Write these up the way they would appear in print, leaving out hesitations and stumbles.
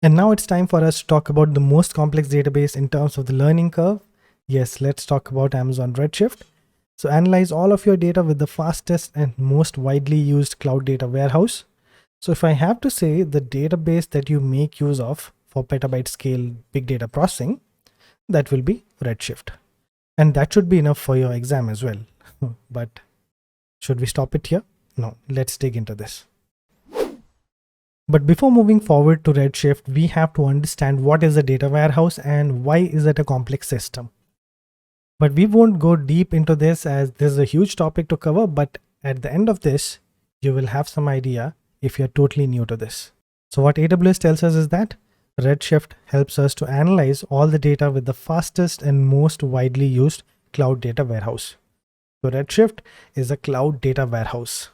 And now it's time for us to talk about the most complex database in terms of the learning curve. Yes, let's talk about Amazon Redshift. So analyze all of your data with the fastest and most widely used cloud data warehouse. So if I have to say the database that you make use of for petabyte scale big data processing, that will be Redshift. And that should be enough for your exam as well. But should we stop it here? No, let's dig into this. But before moving forward to Redshift, we have to understand what is a data warehouse and why is it a complex system. But we won't go deep into this as this is a huge topic to cover, but at the end of this, you will have some idea if you're totally new to this. So what AWS tells us is that Redshift helps us to analyze all the data with the fastest and most widely used cloud data warehouse. So Redshift is a cloud data warehouse.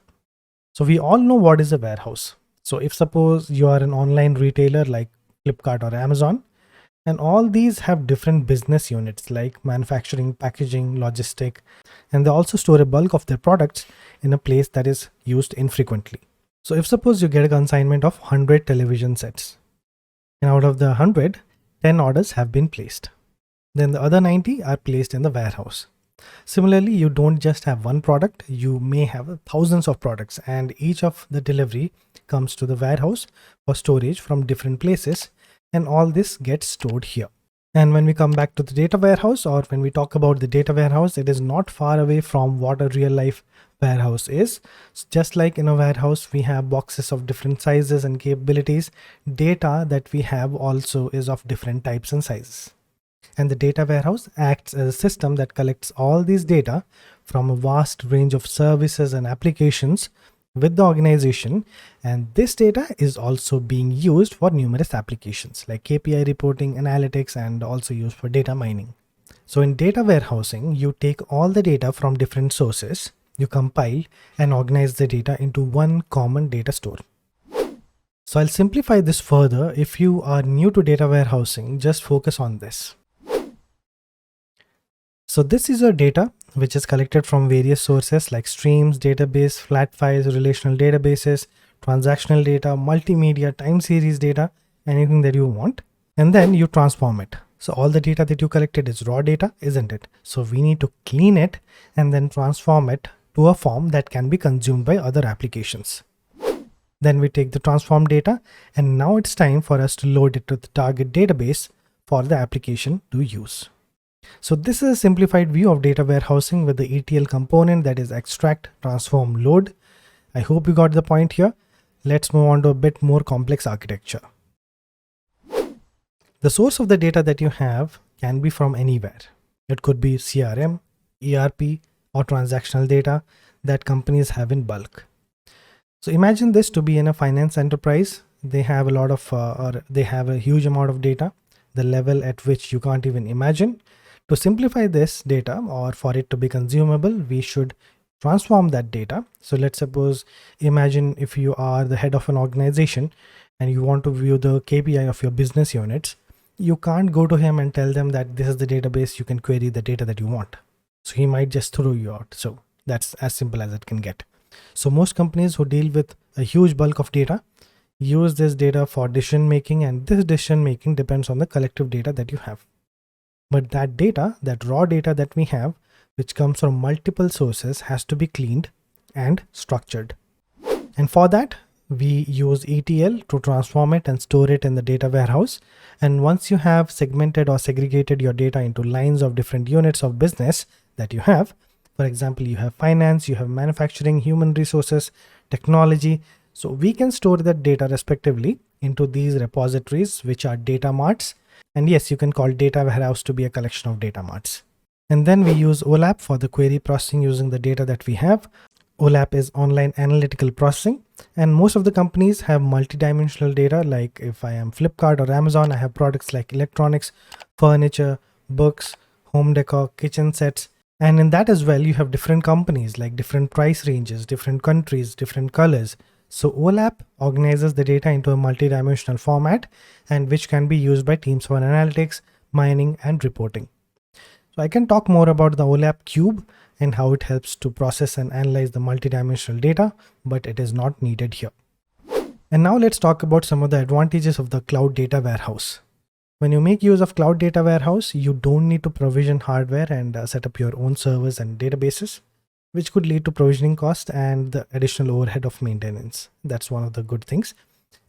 So we all know what is a warehouse. So if suppose you are an online retailer like Flipkart or Amazon, and all these have different business units like manufacturing, packaging, logistic, and they also store a bulk of their products in a place that is used infrequently. So if suppose you get a consignment of 100 television sets, and out of the 100, 10 orders have been placed. Then the other 90 are placed in the warehouse. Similarly, you don't just have one product, you may have thousands of products, and each of the delivery comes to the warehouse for storage from different places, and all this gets stored here. And when we come back to the data warehouse, or when we talk about the data warehouse, it is not far away from what a real life warehouse is. So just like in a warehouse, we have boxes of different sizes and capabilities. Data that we have also is of different types and sizes. And the data warehouse acts as a system that collects all these data from a vast range of services and applications with the organization, and this data is also being used for numerous applications like KPI reporting, analytics, and also used for data mining. So in data warehousing, you take all the data from different sources, you compile and organize the data into one common data store. So I'll simplify this further. If you are new to data warehousing, just focus on this. So this is your data, which is collected from various sources like streams, database, flat files, relational databases, transactional data, multimedia, time series data, anything that you want. And then you transform it. So all the data that you collected is raw data, isn't it? So we need to clean it and then transform it to a form that can be consumed by other applications. Then we take the transformed data, and now it's time for us to load it to the target database for the application to use. So this is a simplified view of data warehousing with the ETL component, that is extract, transform, load. I hope you got the point here. Let's move on to a bit more complex architecture. The source of the data that you have can be from anywhere. It could be CRM, ERP, or transactional data that companies have in bulk. So imagine this to be in a finance enterprise. They have a lot of, they have a huge amount of data, the level at which you can't even imagine. To simplify this data, or for it to be consumable, we should transform that data. So let's suppose, imagine if you are the head of an organization and you want to view the KPI of your business units, you can't go to him and tell them that this is the database, you can query the data that you want. So he might just throw you out. So that's as simple as it can get. So most companies who deal with a huge bulk of data use this data for decision making, and this decision making depends on the collective data that you have. But that data, that raw data that we have, which comes from multiple sources, has to be cleaned and structured. And for that, we use ETL to transform it and store it in the data warehouse. And once you have segmented or segregated your data into lines of different units of business that you have, for example, you have finance, you have manufacturing, human resources, technology. So we can store that data respectively into these repositories, which are data marts. And yes, you can call data warehouse to be a collection of data marts. And then we use OLAP for the query processing using the data that we have. OLAP is online analytical processing, and most of the companies have multidimensional data. Like if I am Flipkart or Amazon, I have products like electronics, furniture, books, home decor, kitchen sets. And in that as well, you have different companies like different price ranges, different countries, different colors. So OLAP organizes the data into a multidimensional format, and which can be used by teams for analytics, mining, and reporting. So I can talk more about the OLAP cube and how it helps to process and analyze the multidimensional data, but it is not needed here. And now let's talk about some of the advantages of the cloud data warehouse. When you make use of cloud data warehouse, you don't need to provision hardware and set up your own servers and databases, which could lead to provisioning cost and the additional overhead of maintenance. That's one of the good things.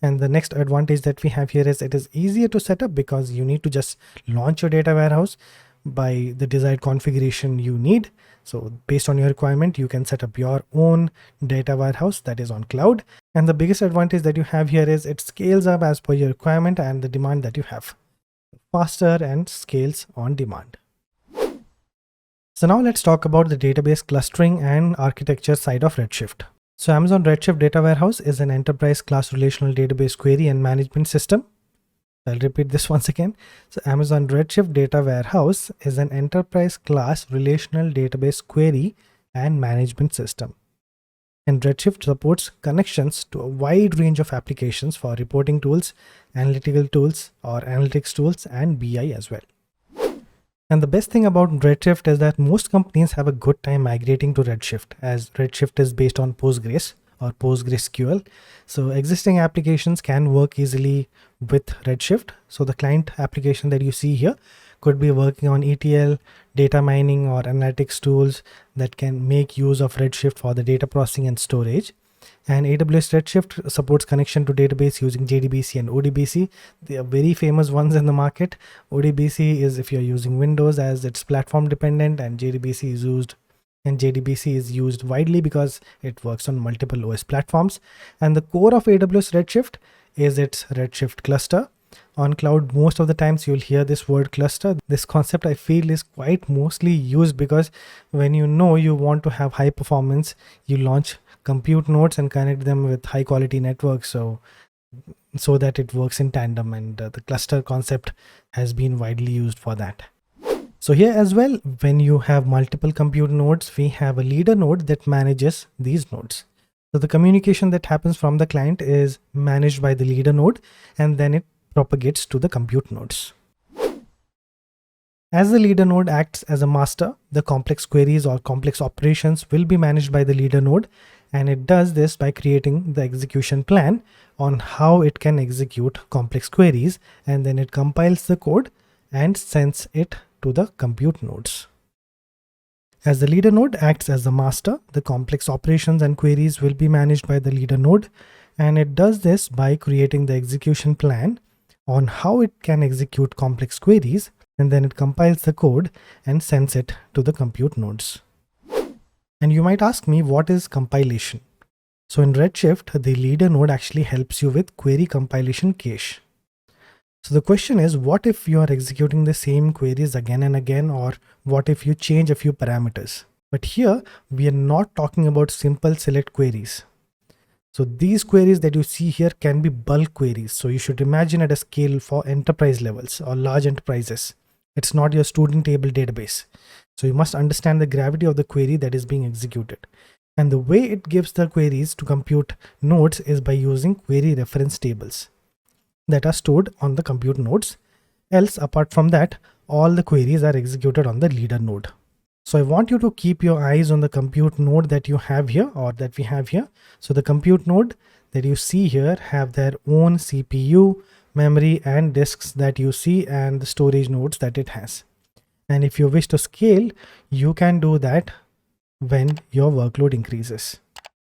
And the next advantage that we have here is it is easier to set up because you need to just launch your data warehouse by the desired configuration you need. So based on your requirement, you can set up your own data warehouse that is on cloud. And the biggest advantage that you have here is it scales up as per your requirement and the demand that you have. Faster and scales on demand. So now let's talk about the database clustering and architecture side of Redshift. So Amazon Redshift Data Warehouse is an enterprise class relational database query and management system. I'll repeat this once again. So Amazon Redshift Data Warehouse is an enterprise class relational database query and management system. And Redshift supports connections to a wide range of applications for reporting tools, analytical tools or analytics tools, and BI as well. And the best thing about Redshift is that most companies have a good time migrating to Redshift, as Redshift is based on Postgres or PostgreSQL. So existing applications can work easily with Redshift. So the client application that you see here could be working on ETL, data mining, or analytics tools that can make use of Redshift for the data processing and storage. And AWS Redshift supports connection to database using JDBC and ODBC. They are very famous ones in the market. ODBC is if you're using Windows, as it's platform dependent, and JDBC is used widely because it works on multiple OS platforms. And the core of AWS Redshift is its Redshift cluster. On cloud, most of the times you'll hear this word cluster. This concept I feel is quite mostly used because when you want to have high performance, you launch compute nodes and connect them with high quality networks so that it works in tandem, and the cluster concept has been widely used for that. So here as well, when you have multiple compute nodes, we have a leader node that manages these nodes. So the communication that happens from the client is managed by the leader node, and then it propagates to the compute nodes. As the leader node acts as a master, the complex queries or complex operations will be managed by the leader node, and it does this by creating the execution plan on how it can execute complex queries, and then it compiles the code and sends it to the compute nodes. As the leader node acts as the master, the complex operations and queries will be managed by the leader node, and it does this by creating the execution plan on how it can execute complex queries, and then it compiles the code and sends it to the compute nodes. And you might ask me, what is compilation? So in Redshift, the leader node actually helps you with query compilation cache. So the question is, what if you are executing the same queries again and again, or what if you change a few parameters? But here we are not talking about simple select queries. So these queries that you see here can be bulk queries. So you should imagine at a scale for enterprise levels or large enterprises. It's not your student table database. So you must understand the gravity of the query that is being executed. And the way it gives the queries to compute nodes is by using query reference tables that are stored on the compute nodes. Else, apart from that, all the queries are executed on the leader node. So I want you to keep your eyes on the compute node that you have here, or that we have here. So the compute node that you see here have their own CPU, memory, and disks that you see, and the storage nodes that it has. And if you wish to scale, you can do that when your workload increases.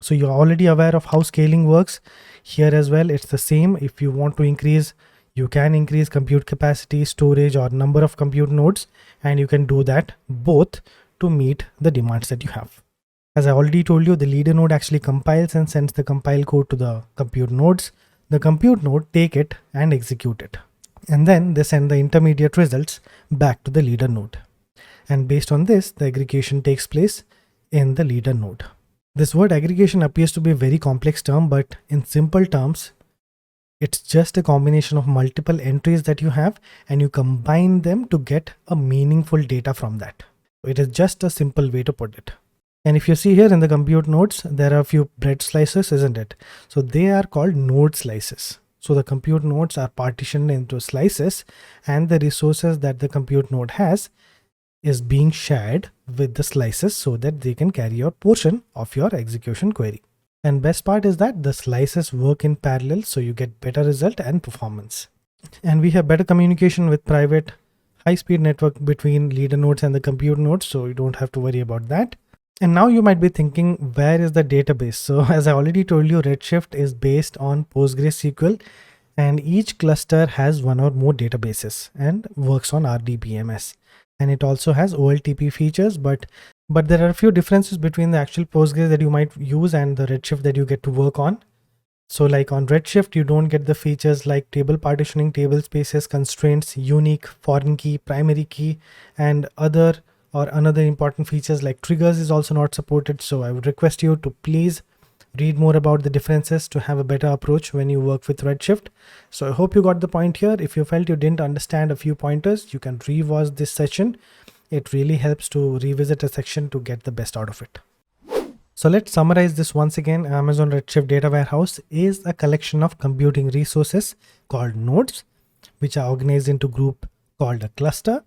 So you're already aware of how scaling works. Here as well, it's the same. If you want to increase, you can increase compute capacity, storage, or number of compute nodes, and you can do that both to meet the demands that you have. As I already told you, the leader node actually compiles and sends the compile code to the compute nodes. The compute node take it and execute it. And then they send the intermediate results back to the leader node. And based on this, the aggregation takes place in the leader node. This word aggregation appears to be a very complex term, but in simple terms, it's just a combination of multiple entries that you have, and you combine them to get a meaningful data from that. It is just a simple way to put it. And if you see here in the compute nodes, there are a few bread slices, isn't it? So they are called node slices. So the compute nodes are partitioned into slices, and the resources that the compute node has is being shared with the slices so that they can carry out portion of your execution query. And best part is that the slices work in parallel, so you get better result and performance. And we have better communication with private high-speed network between leader nodes and the compute nodes, so you don't have to worry about that. And now you might be thinking, where is the database? So as I already told you, Redshift is based on PostgreSQL, and each cluster has one or more databases and works on RDBMS. And it also has OLTP features, but there are a few differences between the actual Postgres that you might use and the Redshift that you get to work on. So like on Redshift, you don't get the features like table partitioning, table spaces, constraints, unique, foreign key, primary key, and another important features like triggers is also not supported. So I would request you to please read more about the differences to have a better approach when you work with Redshift. So I hope you got the point here. If you felt you didn't understand a few pointers, you can rewatch this session. It really helps to revisit a section to get the best out of it. So let's summarize this once again. Amazon Redshift Data Warehouse is a collection of computing resources called nodes, which are organized into group called a cluster.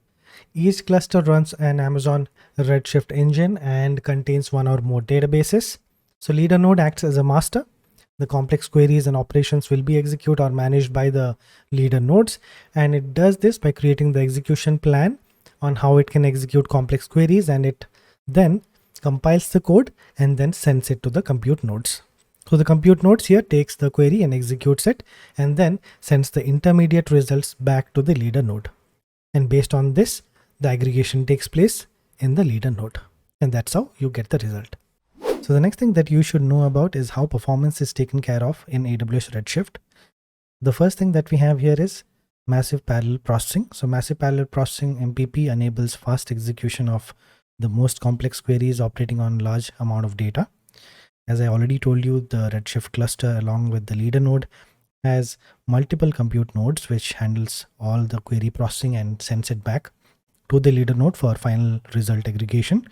Each cluster runs an Amazon Redshift engine and contains one or more databases. So leader node acts as a master. The complex queries and operations will be executed or managed by the leader nodes, and it does this by creating the execution plan on how it can execute complex queries, and it then compiles the code and then sends it to the compute nodes. So the compute nodes here takes the query and executes it and then sends the intermediate results back to the leader node. And based on this, the aggregation takes place in the leader node, and that's how you get the result. So the next thing that you should know about is how performance is taken care of in AWS Redshift. The first thing that we have here is massive parallel processing. So massive parallel processing, MPP, enables fast execution of the most complex queries operating on large amount of data. As I already told you, the Redshift cluster along with the leader node has multiple compute nodes which handles all the query processing and sends it back to the leader node for final result aggregation.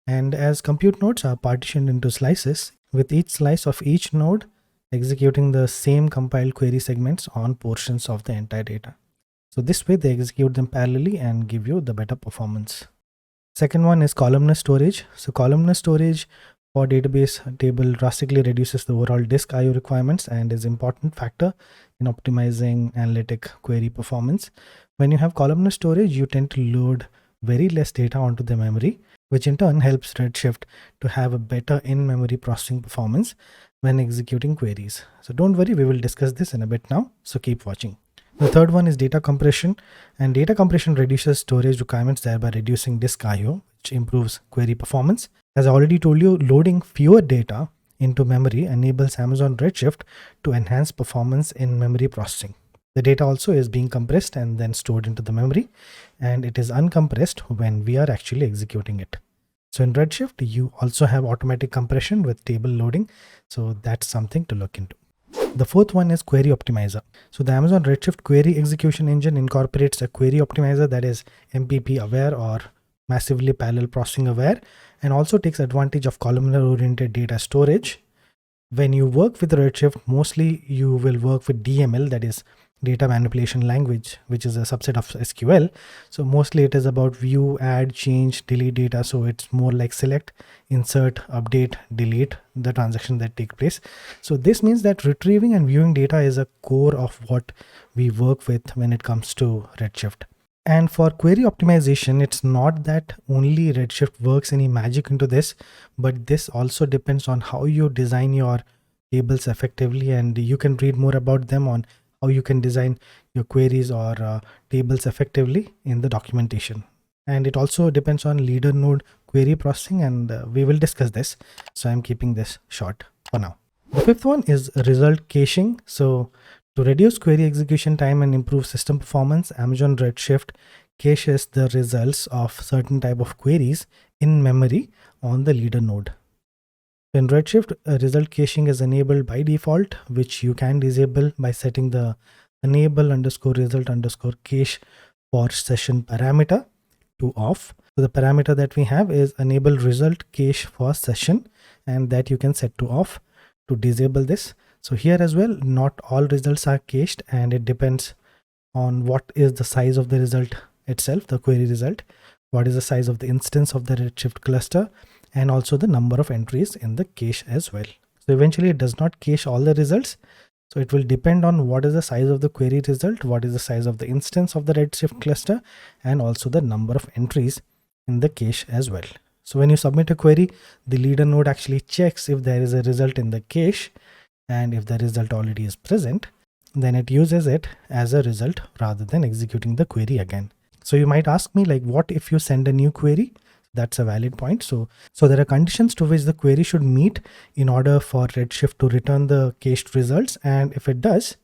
And as compute nodes are partitioned into slices, with each slice of each node executing the same compiled query segments on portions of the entire data. So this way they execute them parallelly and give you the better performance. Second one is columnar storage. So columnar storage for database table drastically reduces the overall disk IO requirements and is an important factor in optimizing analytic query performance. When you have columnar storage, you tend to load very less data onto the memory, which in turn helps Redshift to have a better in-memory processing performance when executing queries. So don't worry, we will discuss this in a bit now, so keep watching. The third one is data compression, and data compression reduces storage requirements, thereby reducing disk IO, which improves query performance. As I already told you, loading fewer data into memory enables Amazon Redshift to enhance performance in memory processing. The data also is being compressed and then stored into the memory, and it is uncompressed when we are actually executing it. So in Redshift, you also have automatic compression with table loading, so that's something to look into. The fourth one is Query Optimizer. So the Amazon Redshift query execution engine incorporates a query optimizer that is MPP aware or massively parallel processing aware, and also takes advantage of columnar oriented data storage. When you work with Redshift, mostly you will work with DML, that is data manipulation language, which is a subset of SQL. So mostly it is about view, add, change, delete data. So it's more like select, insert, update, delete the transaction that take place. So this means that retrieving and viewing data is a core of what we work with when it comes to Redshift. And for query optimization, it's not that only Redshift works any magic into this, but this also depends on how you design your tables effectively, and you can read more about them on how you can design your queries or tables effectively in the documentation. And it also depends on leader node query processing, and we will discuss this. So I'm keeping this short for now. The fifth one is result caching. So to reduce query execution time and improve system performance, Amazon Redshift caches the results of certain type of queries in memory on the leader node. In Redshift, result caching is enabled by default, which you can disable by setting the enable_result_cache for session parameter to off. So the parameter that we have is enable result cache for session, and that you can set to off to disable this. So here as well, not all results are cached, and it depends on what is the size of the result itself, the query result, what is the size of the instance of the Redshift cluster, and also the number of entries in the cache as well. So eventually it does not cache all the results. So it will depend on what is the size of the query result, what is the size of the instance of the Redshift cluster, and also the number of entries in the cache as well. So when you submit a query, the leader node actually checks if there is a result in the cache, and if the result already is present, then it uses it as a result rather than executing the query again. So you might ask me, like, what if you send a new query? That's a valid point. So there are conditions to which the query should meet in order for Redshift to return the cached results. And if it does,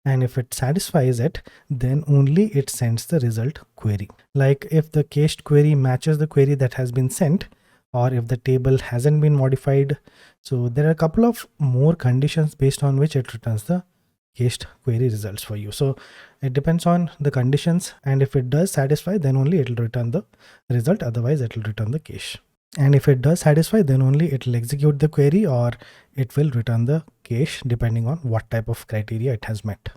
and if it satisfies it, then only it sends the result query. Like if the cached query matches the query that has been sent, or if the table hasn't been modified. So there are a couple of more conditions based on which it returns the cached query results for you. So it depends on the conditions, and if it does satisfy, then only it will return the result, otherwise it will return the cache. And if it does satisfy, then only it will execute the query, or it will return the cache depending on what type of criteria it has met.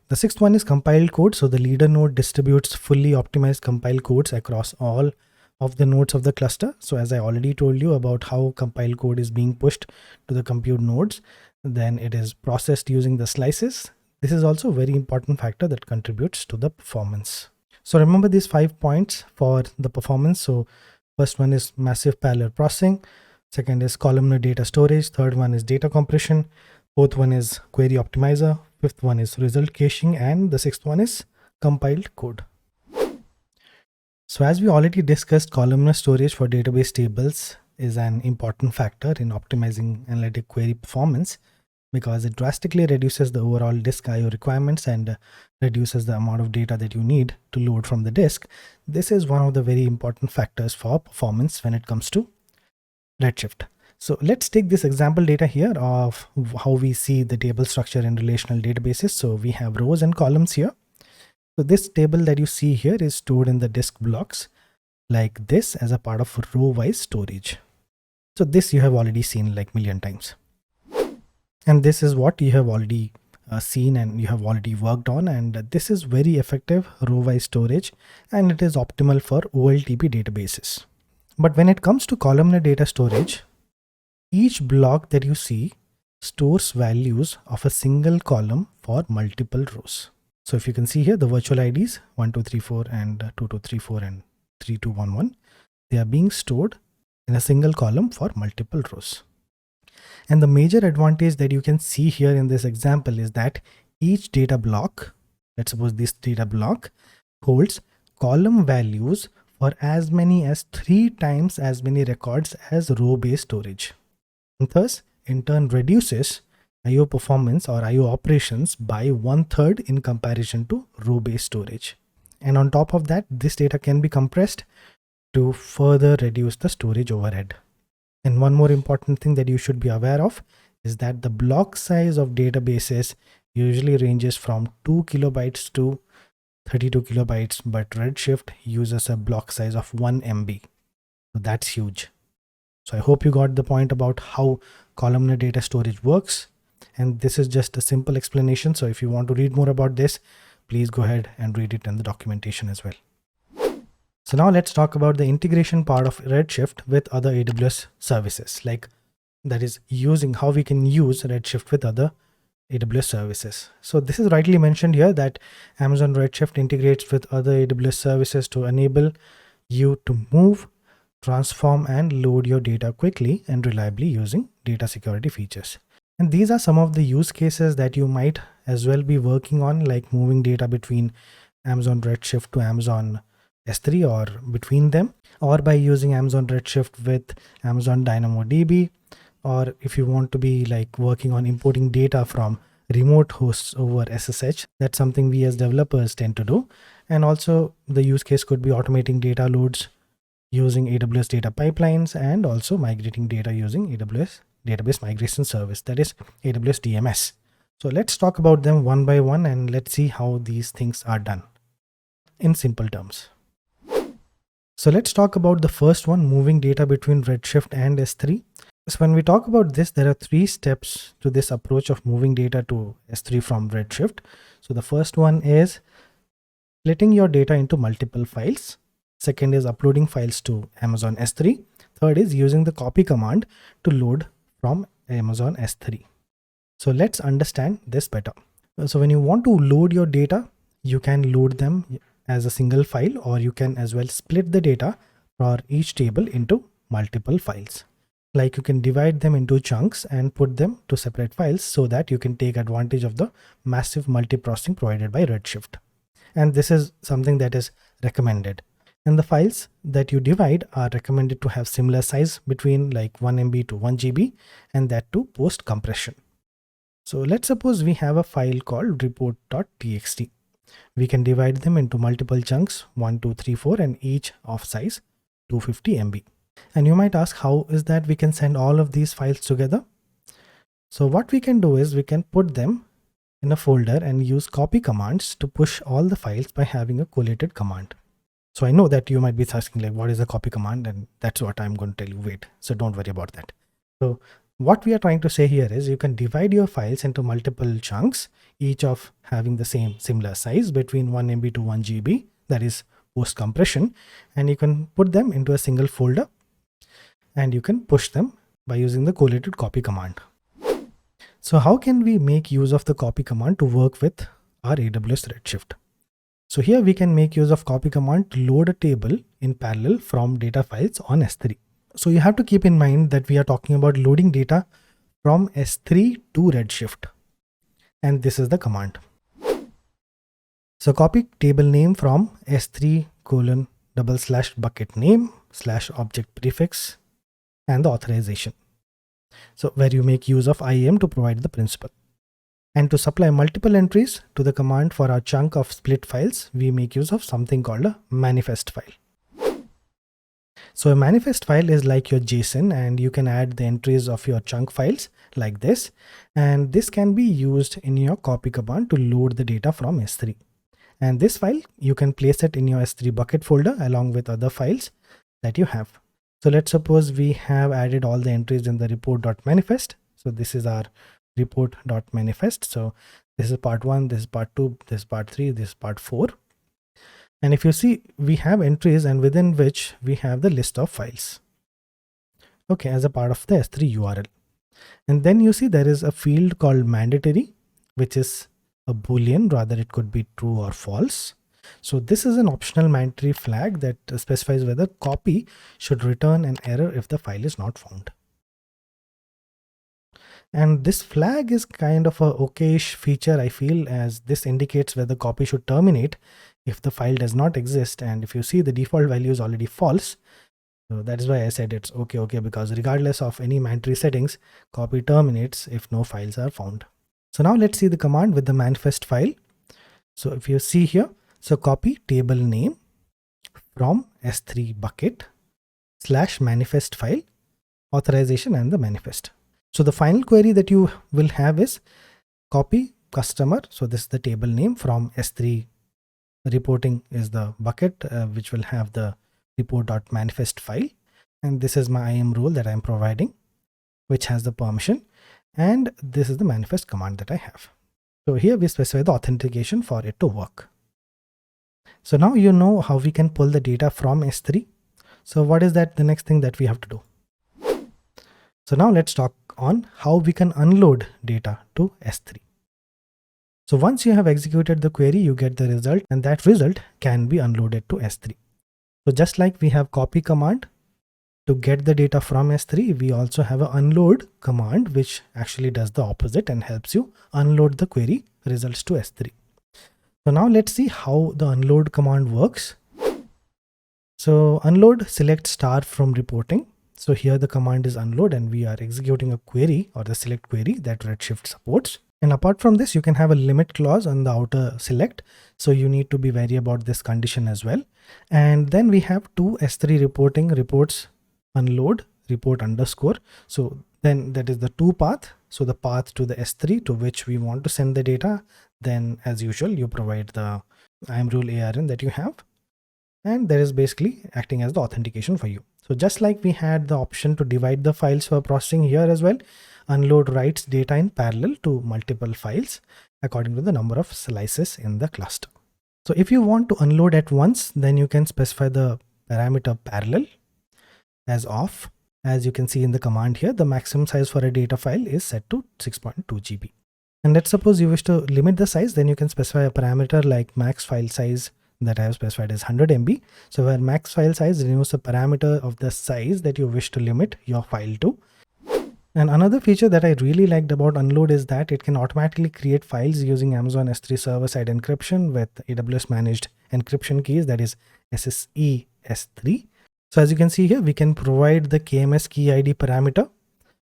The sixth one is compiled code. So the leader node distributes fully optimized compiled codes across all of the nodes of the cluster. So as I already told you about how compiled code is being pushed to the compute nodes, then it is processed using the slices. This is also a very important factor that contributes to the performance. So remember these 5 points for the performance. So first one is massive parallel processing. Second is columnar data storage. Third one is data compression. Fourth one is query optimizer. Fifth one is result caching. And the sixth one is compiled code. So as we already discussed, columnar storage for database tables is an important factor in optimizing analytic query performance, because it drastically reduces the overall disk I/O requirements and reduces the amount of data that you need to load from the disk. This is one of the very important factors for performance when it comes to Redshift. So let's take this example data here of how we see the table structure in relational databases. So we have rows and columns here. So this table that you see here is stored in the disk blocks like this as a part of row-wise storage. So this you have already seen like million times. And this is what you have already seen and you have already worked on, and this is very effective row-wise storage, and it is optimal for OLTP databases. But when it comes to columnar data storage, each block that you see stores values of a single column for multiple rows. So if you can see here, the virtual IDs 1234 and 2234 and 3211, they are being stored in a single column for multiple rows. And the major advantage that you can see here in this example is that each data block, let's suppose this data block, holds column values for as many as 3 times as many records as row-based storage. And thus, in turn, reduces I/O performance or I/O operations by 1/3 in comparison to row-based storage. And on top of that, this data can be compressed to further reduce the storage overhead. And one more important thing that you should be aware of is that the block size of databases usually ranges from 2 kilobytes to 32 kilobytes, but Redshift uses a block size of 1 MB. So that's huge. So I hope you got the point about how columnar data storage works. And this is just a simple explanation. So if you want to read more about this, please go ahead and read it in the documentation as well. So now let's talk about the integration part of Redshift with other AWS services, like that is using how we can use Redshift with other AWS services. So this is rightly mentioned here that Amazon Redshift integrates with other AWS services to enable you to move, transform, and load your data quickly and reliably using data security features. And these are some of the use cases that you might as well be working on, like moving data between Amazon Redshift to Amazon S3 or between them, or by using Amazon Redshift with Amazon DynamoDB, or if you want to be like working on importing data from remote hosts over SSH, that's something we as developers tend to do. And also the use case could be automating data loads using AWS data pipelines, and also migrating data using AWS database migration service, that is AWS DMS. So let's talk about them one by one and let's see how these things are done in simple terms. So let's talk about the first one, moving data between Redshift and S3. So when we talk about this, there are 3 steps to this approach of moving data to S3 from Redshift. So the first one is splitting your data into multiple files. Second is uploading files to Amazon S3. Third is using the copy command to load from Amazon S3. So let's understand this better. So when you want to load your data, you can load them as a single file, or you can as well split the data for each table into multiple files. Like you can divide them into chunks and put them to separate files so that you can take advantage of the massive multiprocessing provided by Redshift. And this is something that is recommended. And the files that you divide are recommended to have similar size between like 1 MB to 1 GB, and that too post compression. So let's suppose we have a file called report.txt. We can divide them into multiple chunks, 1, 2, 3, 4, and each of size 250 MB. And you might ask, how is that we can send all of these files together? So what we can do is we can put them in a folder and use copy commands to push all the files by having a collated command. So I know that you might be asking like, what is a copy command? And that's what I'm going to tell you. Wait, so don't worry about that. So what we are trying to say here is you can divide your files into multiple chunks, each of having the same similar size between 1 MB to 1 GB, that is post compression, and you can put them into a single folder and you can push them by using the collated copy command. So how can we make use of the copy command to work with our AWS Redshift? So here we can make use of copy command to load a table in parallel from data files on S3. So you have to keep in mind that we are talking about loading data from S3 to Redshift. And this is the command. So copy table name from S3 : /bucket name / object prefix and the authorization. So where you make use of IAM to provide the principal. And to supply multiple entries to the command for our chunk of split files, we make use of something called a manifest file. So a manifest file is like your JSON, and you can add the entries of your chunk files like this. And this can be used in your copy command to load the data from S3. And this file, you can place it in your S3 bucket folder along with other files that you have. So let's suppose we have added all the entries in the report.manifest. So this is our report.manifest. So this is part 1, this is part 2, this is part 3, this is part 4. And if you see, we have entries and within which we have the list of files. Okay, as a part of the S3 URL. And then you see there is a field called mandatory, which is a Boolean, rather it could be true or false. So this is an optional mandatory flag that specifies whether copy should return an error if the file is not found. And this flag is kind of a okayish feature, I feel, as this indicates whether copy should terminate if the file does not exist. And if you see, the default value is already false. So that is why I said it's okay, because regardless of any mandatory settings, copy terminates if no files are found. So now let's see the command with the manifest file. So if you see here, so copy table name from S3 bucket / manifest file, authorization and the manifest. So the final query that you will have is copy customer. So this is the table name from S3 reporting is the bucket, which will have the report.manifest file. And this is my IAM role that I'm providing, which has the permission. And this is the manifest command that I have. So here we specify the authentication for it to work. So now you know how we can pull the data from S3. So what is that the next thing that we have to do? So now let's talk on how we can unload data to S3. So once you have executed the query, you get the result, and that result can be unloaded to S3. So just like we have copy command to get the data from S3, we also have an unload command which actually does the opposite and helps you unload the query results to S3. So now let's see how the unload command works. So unload select star from reporting. So here the command is unload and we are executing a query or the select query that Redshift supports. And apart from this, you can have a limit clause on the outer select. So you need to be wary about this condition as well. And then we have two S3 reporting reports unload report underscore. So then that is the to path. So the path to the S3 to which we want to send the data. Then as usual, you provide the IAM rule ARN that you have. And that is basically acting as the authentication for you. So just like we had the option to divide the files for processing here as well, unload writes data in parallel to multiple files according to the number of slices in the cluster. So if you want to unload at once, then you can specify the parameter parallel as off. As you can see in the command here, the maximum size for a data file is set to 6.2 GB. And let's suppose you wish to limit the size, then you can specify a parameter like max file size that I have specified as 100 MB. So where max file size denotes a parameter of the size that you wish to limit your file to. And another feature that I really liked about Unload is that it can automatically create files using Amazon S3 server-side encryption with AWS managed encryption keys, that is SSE S3. So as you can see here, we can provide the KMS key ID parameter,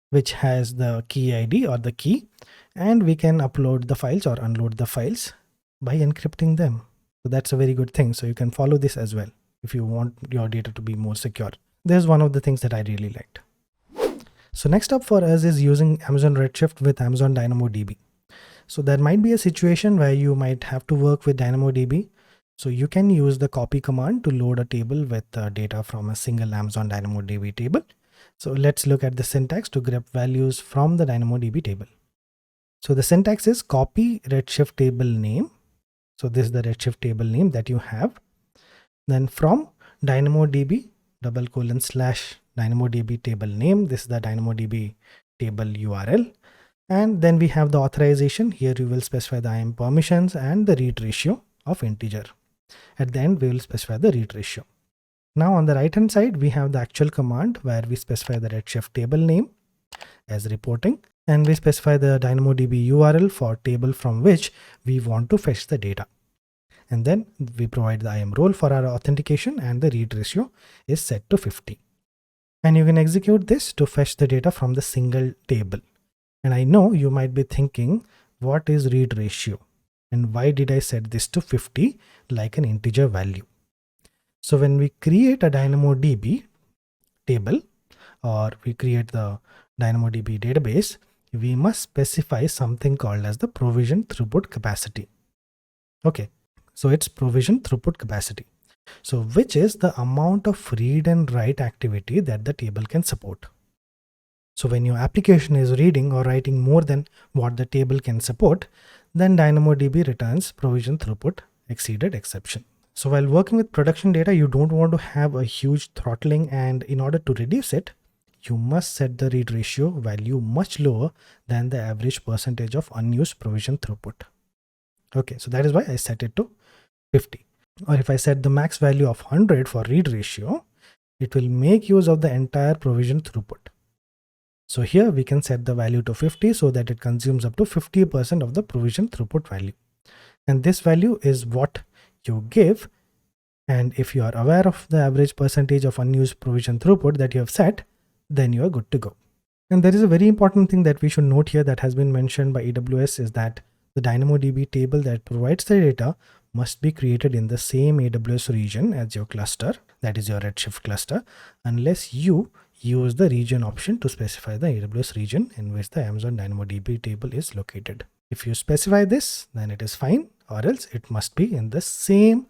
which has the key ID or the key, and we can upload the files or unload the files by encrypting them. So that's a very good thing. So you can follow this as well if you want your data to be more secure. There's one of the things that I really liked. So next up for us is using Amazon Redshift with Amazon DynamoDB. So there might be a situation where you might have to work with DynamoDB. So you can use the copy command to load a table with data from a single Amazon DynamoDB table. So let's look at the syntax to grab values from the DynamoDB table. So the syntax is copy Redshift table name. So this is the Redshift table name that you have. Then from DynamoDB // DynamoDB table name. This is the DynamoDB table URL. And then we have the authorization. Here you will specify the IAM permissions and the read ratio of integer. At the end, we will specify the read ratio. Now on the right hand side, we have the actual command where we specify the Redshift table name as reporting. And we specify the DynamoDB URL for table from which we want to fetch the data. And then we provide the IAM role for our authentication, and the read ratio is set to 50. And you can execute this to fetch the data from the single table. And I know you might be thinking, what is read ratio? And why did I set this to 50 like an integer value? So when we create a DynamoDB table or we create the DynamoDB database, we must specify something called as the provision throughput capacity. Okay, so it's provision throughput capacity. So which is the amount of read and write activity that the table can support. So when your application is reading or writing more than what the table can support, then DynamoDB returns provision throughput exceeded exception. So while working with production data, you don't want to have a huge throttling, and in order to reduce it, you must set the read ratio value much lower than the average percentage of unused provision throughput. Okay, so that is why I set it to 50. Or if I set the max value of 100 for read ratio, it will make use of the entire provision throughput. So here we can set the value to 50 so that it consumes up to 50% of the provision throughput value. And this value is what you give. And if you are aware of the average percentage of unused provision throughput that you have set, then you are good to go. And there is a very important thing that we should note here that has been mentioned by AWS is that the DynamoDB table that provides the data must be created in the same AWS region as your cluster, that is your Redshift cluster, unless you use the region option to specify the AWS region in which the Amazon DynamoDB table is located. If you specify this, then it is fine, or else it must be in the same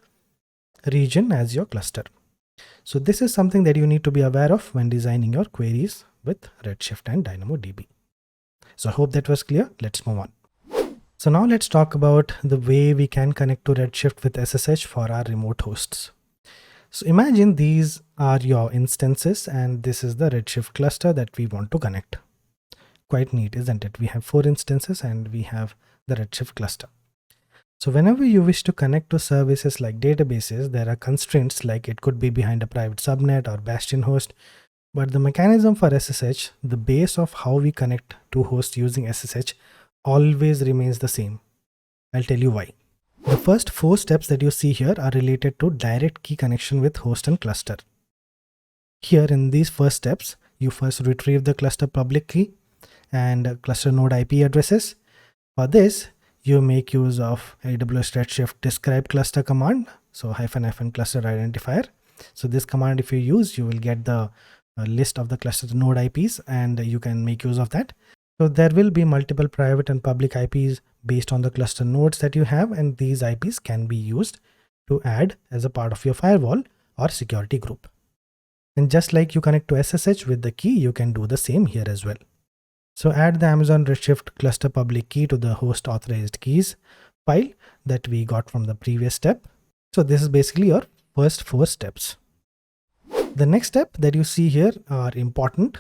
region as your cluster. So this is something that you need to be aware of when designing your queries with Redshift and DynamoDB. So I hope that was clear. Let's move on. So now let's talk about the way we can connect to Redshift with SSH for our remote hosts. So imagine these are your instances and this is the Redshift cluster that we want to connect. Quite neat, isn't it? We have 4 instances and we have the Redshift cluster. So whenever you wish to connect to services like databases, there are constraints like it could be behind a private subnet or bastion host. But the mechanism for SSH, the base of how we connect to hosts using SSH, always remains the same. I'll tell you why. The first 4 steps that you see here are related to direct key connection with host and cluster. Here in these first steps, you first retrieve the cluster public key and cluster node IP addresses. For this, you make use of AWS Redshift describe cluster command, so -- cluster identifier. So this command, if you use, you will get the list of the cluster node IPs and you can make use of that. So there will be multiple private and public IPs based on the cluster nodes that you have, and these IPs can be used to add as a part of your firewall or security group. And just like you connect to SSH with the key, you can do the same here as well. So add the Amazon Redshift cluster public key to the host authorized keys file that we got from the previous step. So this is basically your first 4 steps. The next step that you see here are important.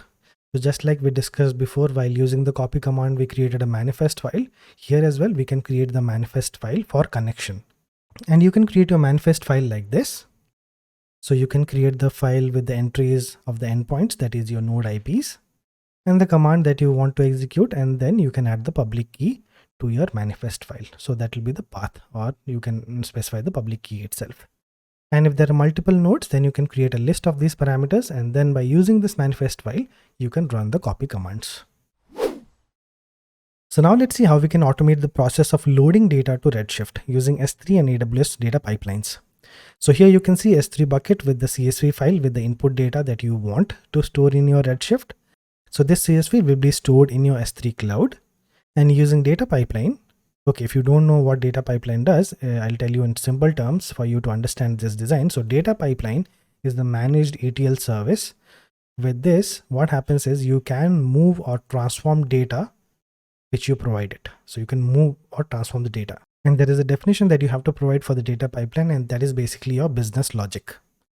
So just like we discussed before, while using the copy command, we created a manifest file. Here as well, we can create the manifest file for connection. And you can create your manifest file like this. So you can create the file with the entries of the endpoints, that is your node IPs, and the command that you want to execute, and then you can add the public key to your manifest file. So that will be the path, or you can specify the public key itself. And if there are multiple nodes, then you can create a list of these parameters, and then by using this manifest file, you can run the copy commands. So now let's see how we can automate the process of loading data to Redshift using S3 and AWS data pipelines. So here you can see S3 bucket with the CSV file with the input data that you want to store in your Redshift. So this CSV will be stored in your S3 cloud, and using data pipeline. Okay, if you don't know what data pipeline does, I'll tell you in simple terms for you to understand this design. So data pipeline is the managed ETL service. With this, what happens is you can move or transform data which you provided. So you can move or transform the data. And there is a definition that you have to provide for the data pipeline, and that is basically your business logic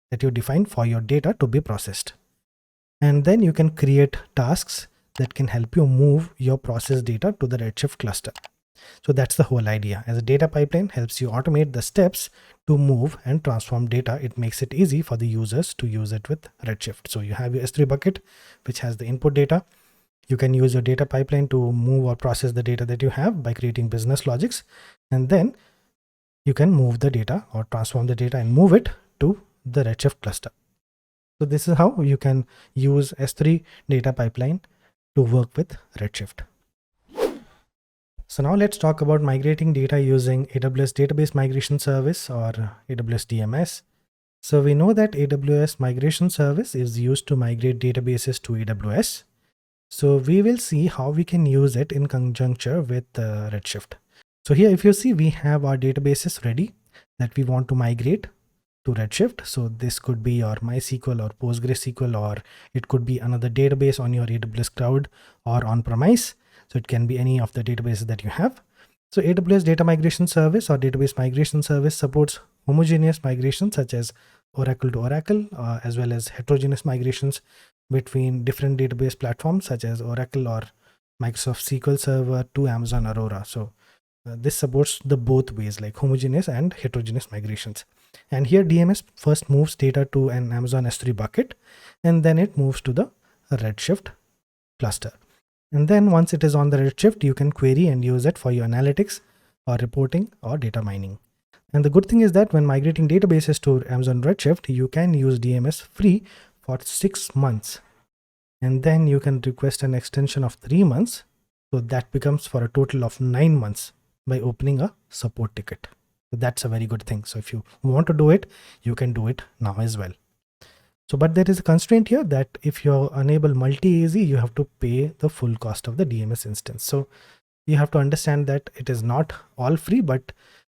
that you define for your data to be processed. And then you can create tasks that can help you move your processed data to the Redshift cluster. So that's the whole idea. As a data pipeline helps you automate the steps to move and transform data. It makes it easy for the users to use it with Redshift. So you have your S3 bucket, which has the input data. You can use your data pipeline to move or process the data that you have by creating business logics. And then you can move the data or transform the data and move it to the Redshift cluster. So this is how you can use S3 data pipeline to work with Redshift. So now let's talk about migrating data using AWS Database Migration Service or AWS DMS. So we know that AWS Migration Service is used to migrate databases to AWS. So we will see how we can use it in conjunction with Redshift. So here, if you see, we have our databases ready that we want to migrate to Redshift. So this could be your MySQL or PostgreSQL, or it could be another database on your AWS cloud or on-premise. So it can be any of the databases that you have. So AWS Data Migration Service or Database Migration Service supports homogeneous migrations such as Oracle to Oracle, as well as heterogeneous migrations between different database platforms such as Oracle or Microsoft SQL Server to Amazon Aurora. So this supports the both ways, like homogeneous and heterogeneous migrations. And here DMS first moves data to an Amazon S3 bucket, and then it moves to the Redshift cluster. And then once it is on the Redshift, you can query and use it for your analytics or reporting or data mining. And the good thing is that when migrating databases to Amazon Redshift, you can use DMS free for 6 months. And then you can request an extension of 3 months. So that becomes for a total of 9 months by opening a support ticket. So that's a very good thing. So if you want to do it, you can do it now as well. So, but there is a constraint here that if you enable multi-AZ, you have to pay the full cost of the DMS instance. So you have to understand that it is not all free, but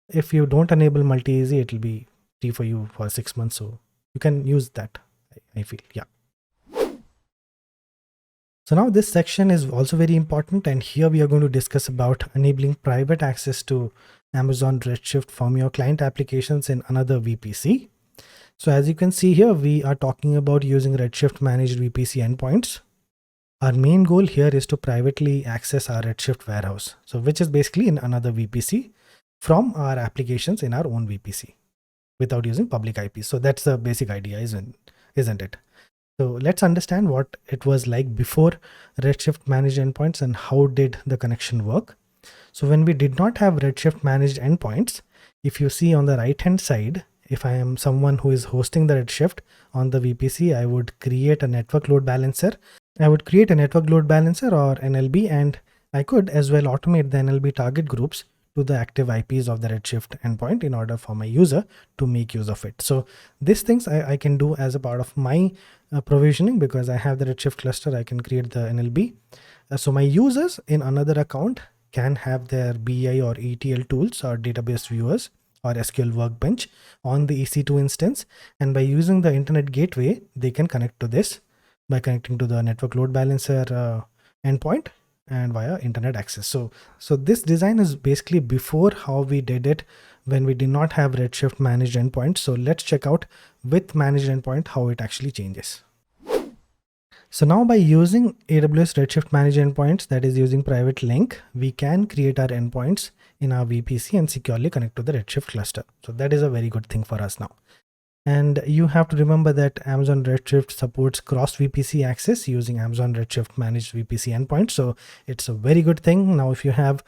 if you don't enable multi-AZ, it will be free for you for 6 months. So you can use that, I feel, yeah. So now this section is also very important, and here we are going to discuss about enabling private access to Amazon Redshift from your client applications in another VPC. So as you can see here, we are talking about using Redshift managed VPC endpoints. Our main goal here is to privately access our Redshift warehouse, so which is basically in another VPC from our applications in our own VPC without using public IP. So that's the basic idea, isn't it? So let's understand what it was like before Redshift managed endpoints and how did the connection work. So when we did not have Redshift managed endpoints, if you see on the right hand side, if I am someone who is hosting the Redshift on the VPC, I would create a network load balancer. I would create a network load balancer or NLB, and I could as well automate the NLB target groups to the active IPs of the Redshift endpoint in order for my user to make use of it. So these things I can do as a part of my provisioning, because I have the Redshift cluster. I can create the NLB. So my users in another account can have their BI or ETL tools or database viewers or SQL workbench on the EC2 instance, and by using the internet gateway, they can connect to this by connecting to the network load balancer endpoint and via internet access. So this design is basically before how we did it when we did not have Redshift managed endpoints. So let's check out with managed endpoint how it actually changes. So now by using AWS Redshift managed endpoints, that is using private link, we can create our endpoints in our VPC and securely connect to the Redshift cluster. So that is a very good thing for us now. And you have to remember that Amazon Redshift supports cross VPC access using Amazon Redshift managed VPC endpoints. So it's a very good thing. Now, if you have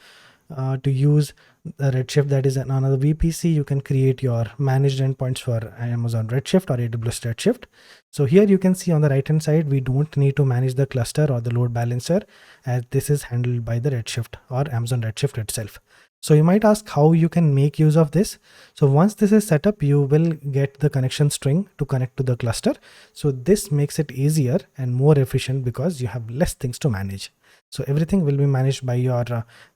to use the Redshift that is another VPC, you can create your managed endpoints for Amazon Redshift or AWS Redshift. So here you can see on the right hand side, we don't need to manage the cluster or the load balancer, as this is handled by the Redshift or Amazon Redshift itself. So you might ask how you can make use of this. So once this is set up, you will get the connection string to connect to the cluster. So this makes it easier and more efficient because you have less things to manage. So everything will be managed by your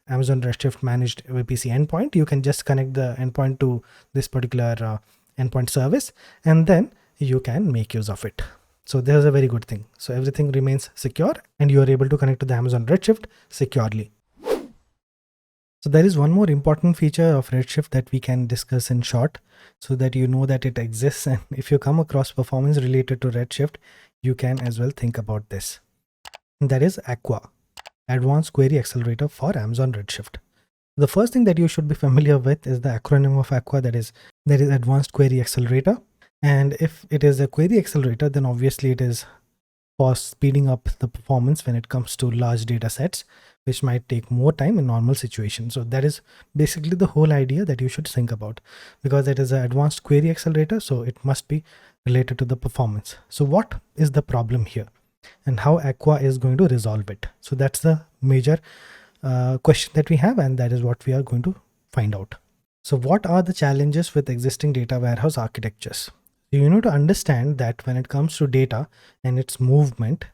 Amazon Redshift managed VPC endpoint. You can just connect the endpoint to this particular endpoint service, and then you can make use of it. So there's a very good thing. So everything remains secure and you are able to connect to the Amazon Redshift securely. So there is one more important feature of Redshift that we can discuss in short so that you know that it exists. And if you come across performance related to Redshift, you can as well think about this. And that is Aqua, Advanced Query Accelerator for Amazon Redshift. The first thing that you should be familiar with is the acronym of Aqua, that is Advanced Query Accelerator. And if it is a query accelerator, then obviously it is for speeding up the performance when it comes to large data sets, which might take more time in normal situations. So that is basically the whole idea that you should think about, because it is an advanced query accelerator, so it must be related to the performance. So what is the problem here and how Aqua is going to resolve it? So that's the major question that we have, and that is what we are going to find out. So what are the challenges with existing data warehouse architectures? You need to understand that when it comes to data and its movement,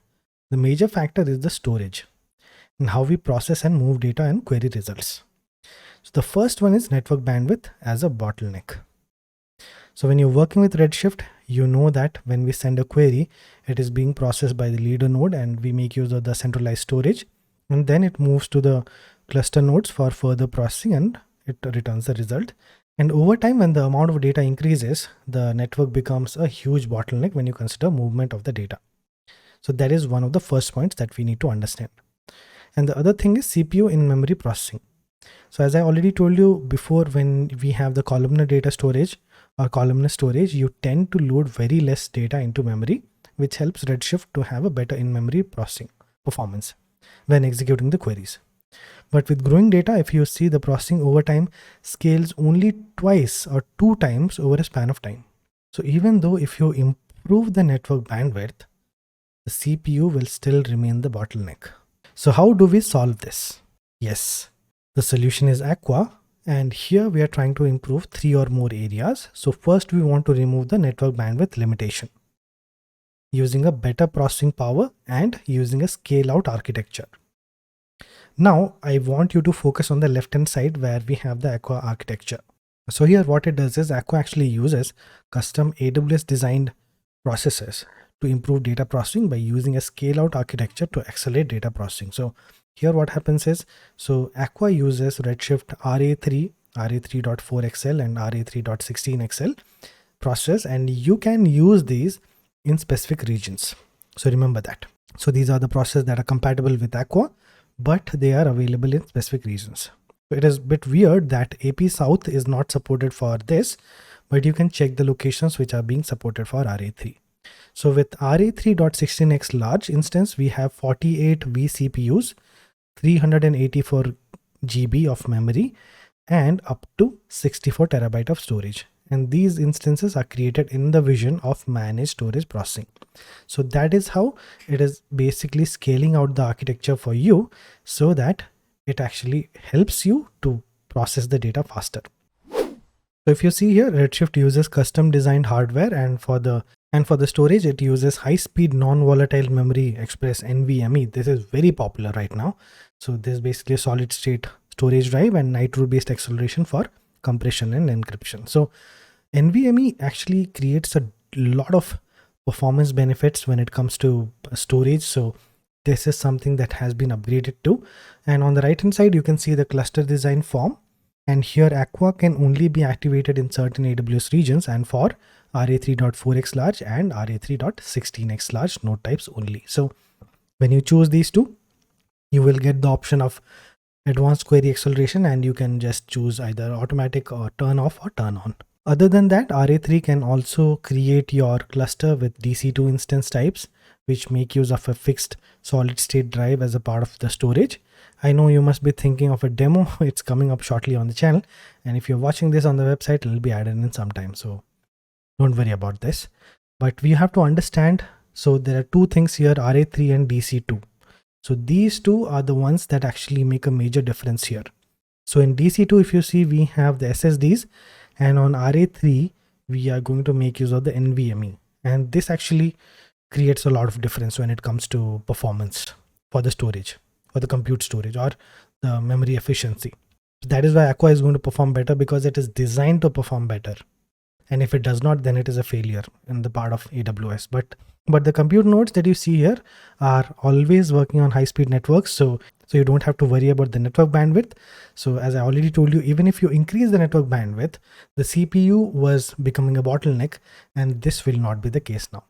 the major factor is the storage and how we process and move data and query results. So the first one is network bandwidth as a bottleneck. So when you're working with Redshift, you know that when we send a query, it is being processed by the leader node and we make use of the centralized storage, and then it moves to the cluster nodes for further processing and it returns the result. And over time, when the amount of data increases, the network becomes a huge bottleneck when you consider movement of the data. So that is one of the first points that we need to understand. And the other thing is CPU in memory processing. So as I already told you before, when we have the columnar data storage or columnar storage, you tend to load very less data into memory, which helps Redshift to have a better in-memory processing performance when executing the queries. But with growing data, if you see, the processing over time scales only twice or 2 times over a span of time. So even though if you improve the network bandwidth, the CPU will still remain the bottleneck. So how do we solve this? Yes, the solution is Aqua, and here we are trying to improve 3 or more areas. So first we want to remove the network bandwidth limitation using a better processing power and using a scale out architecture. Now I want you to focus on the left hand side where we have the Aqua architecture. So here what it does is Aqua actually uses custom AWS designed processors to improve data processing by using a scale out architecture to accelerate data processing. So here what happens is, so Aqua uses Redshift RA3, RA3.4XL and RA3.16XL processors, and you can use these in specific regions. So remember that. So these are the processors that are compatible with Aqua, but they are available in specific regions. So it is a bit weird that AP South is not supported for this, but you can check the locations which are being supported for RA3. So with RA3.16x large instance, we have 48 vCPUs, 384 GB of memory, and up to 64 terabyte of storage. And these instances are created in the vision of managed storage processing. So that is how it is basically scaling out the architecture for you so that it actually helps you to process the data faster. So if you see here, Redshift uses custom designed hardware, and for the storage, it uses high-speed non-volatile memory express NVMe. This is very popular right now. So this is basically a solid-state storage drive and Nitro-based acceleration for compression and encryption. So NVMe actually creates a lot of performance benefits when it comes to storage. So this is something that has been upgraded to. And on the right hand side, you can see the cluster design form. And here Aqua can only be activated in certain AWS regions and for RA3.4x large and RA3.16x large node types only. So when you choose these two, you will get the option of advanced query acceleration, and you can just choose either automatic or turn off or turn on. Other than that, RA3 can also create your cluster with DC2 instance types, which make use of a fixed solid state drive as a part of the storage. I know you must be thinking of a demo. It's coming up shortly on the channel. And if you're watching this on the website, it'll be added in sometime. So don't worry about this. But we have to understand, so there are two things here, RA3 and DC2. So these two are the ones that actually make a major difference here. So in DC2, if you see, we have the SSDs, and on RA3, we are going to make use of the NVMe. And this actually creates a lot of difference when it comes to performance for the storage, or the compute storage, or the memory efficiency. That is why Aqua is going to perform better, because it is designed to perform better. And if it does not, then it is a failure in the part of AWS. But the compute nodes that you see here are always working on high-speed networks, so you don't have to worry about the network bandwidth. So as I already told you, even if you increase the network bandwidth, the CPU was becoming a bottleneck, and this will not be the case now.